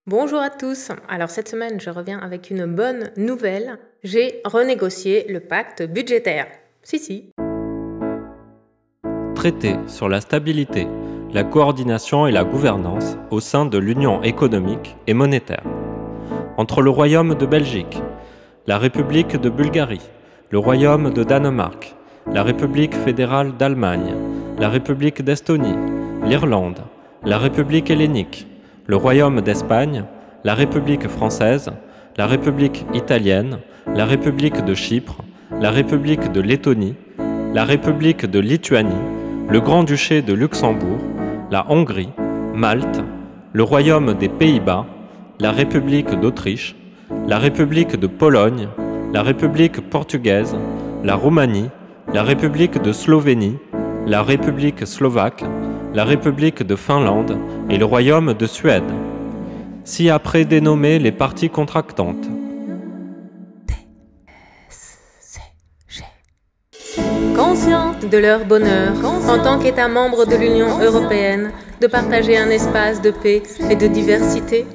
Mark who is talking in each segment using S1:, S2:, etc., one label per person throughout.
S1: Bonjour à tous. Alors cette semaine, je reviens avec une bonne nouvelle. J'ai renégocié le pacte budgétaire. Si.
S2: Traité sur la stabilité, la coordination et la gouvernance au sein de l'Union économique et monétaire. Entre le Royaume de Belgique, la République de Bulgarie, le Royaume de Danemark, la République fédérale d'Allemagne, la République d'Estonie, l'Irlande, la République hellénique, le Royaume d'Espagne, la République française, la République italienne, la République de Chypre, la République de Lettonie, la République de Lituanie, le Grand-Duché de Luxembourg, la Hongrie, Malte, le Royaume des Pays-Bas, la République d'Autriche, la République de Pologne, la République portugaise, la Roumanie, la République de Slovénie, la République slovaque, la République de Finlande et le Royaume de Suède. Ci-après dénommés les parties contractantes.
S1: Conscientes de leur bonheur, en tant qu'États membres de l'Union européenne, de partager un espace de paix et de diversité,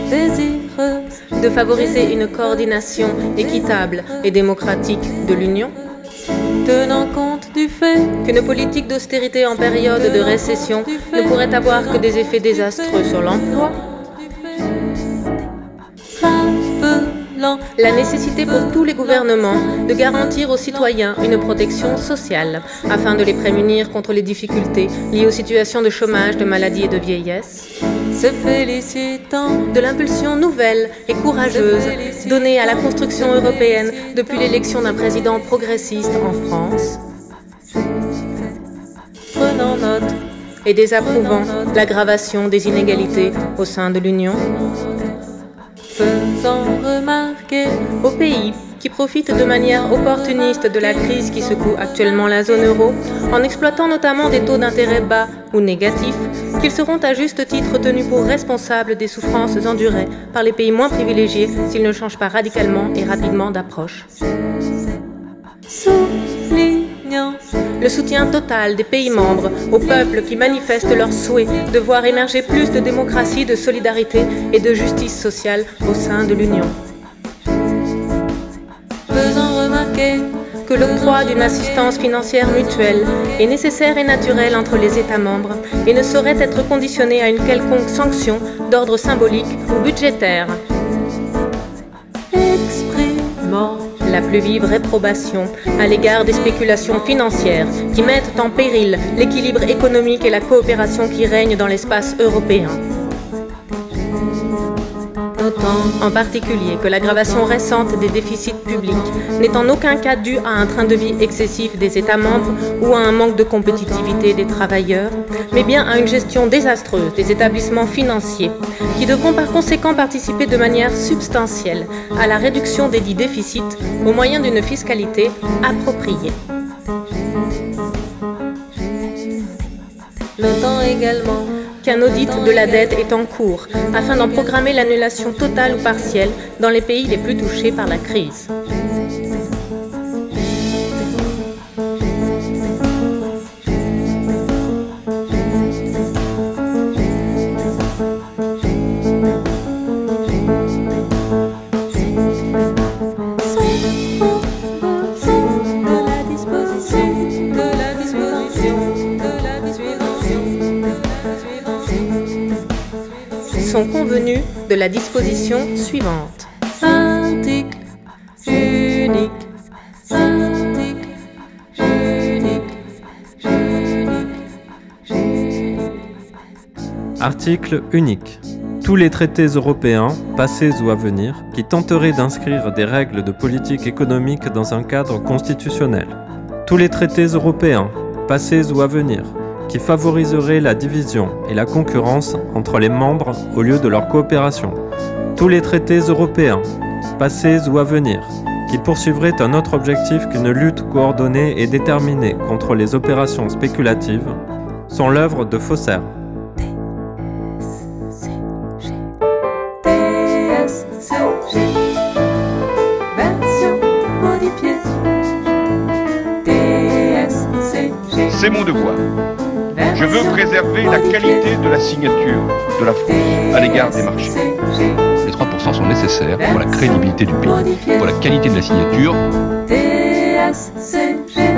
S1: désireuses de favoriser une coordination équitable et démocratique de l'Union, tenant compte du fait qu'une politique d'austérité en période de récession ne pourrait avoir que des effets désastreux sur l'emploi, rappelant la nécessité pour tous les gouvernements de garantir aux citoyens une protection sociale afin de les prémunir contre les difficultés liées aux situations de chômage, de maladie et de vieillesse, se félicitant de l'impulsion nouvelle et courageuse donnée à la construction européenne depuis l'élection d'un président progressiste en France, prenant note et désapprouvant l'aggravation des inégalités au sein de l'Union, faisant remarquer aux pays qui profitent de manière opportuniste de la crise qui secoue actuellement la zone euro, en exploitant notamment des taux d'intérêt bas ou négatifs, qu'ils seront à juste titre tenus pour responsables des souffrances endurées par les pays moins privilégiés s'ils ne changent pas radicalement et rapidement d'approche. Soulignant le soutien total des pays membres aux peuples qui manifestent leur souhait de voir émerger plus de démocratie, de solidarité et de justice sociale au sein de l'Union. Faisant remarquer que l'octroi d'une assistance financière mutuelle est nécessaire et naturel entre les États membres et ne saurait être conditionné à une quelconque sanction d'ordre symbolique ou budgétaire. Exprimant la plus vive réprobation à l'égard des spéculations financières qui mettent en péril l'équilibre économique et la coopération qui règnent dans l'espace européen. Notant en particulier que l'aggravation récente des déficits publics n'est en aucun cas due à un train de vie excessif des États membres ou à un manque de compétitivité des travailleurs, mais bien à une gestion désastreuse des établissements financiers, qui devront par conséquent participer de manière substantielle à la réduction des dits déficits au moyen d'une fiscalité appropriée. Notant également qu'un audit de la dette est en cours afin d'en programmer l'annulation totale ou partielle dans les pays les plus touchés par la crise. Sont convenus de la disposition suivante. Article unique. Article unique.
S2: Article unique. Tous les traités européens, passés ou à venir, qui tenteraient d'inscrire des règles de politique économique dans un cadre constitutionnel. Tous les traités européens, passés ou à venir, qui favoriserait la division et la concurrence entre les membres au lieu de leur coopération. Tous les traités européens, passés ou à venir, qui poursuivraient un autre objectif qu'une lutte coordonnée et déterminée contre les opérations spéculatives, sont l'œuvre de faussaires.
S3: C'est mon devoir. Je veux préserver la qualité de la signature de la France à l'égard des marchés.
S4: Les 3% sont nécessaires pour la crédibilité du pays, pour la qualité de la signature.
S1: TSCG.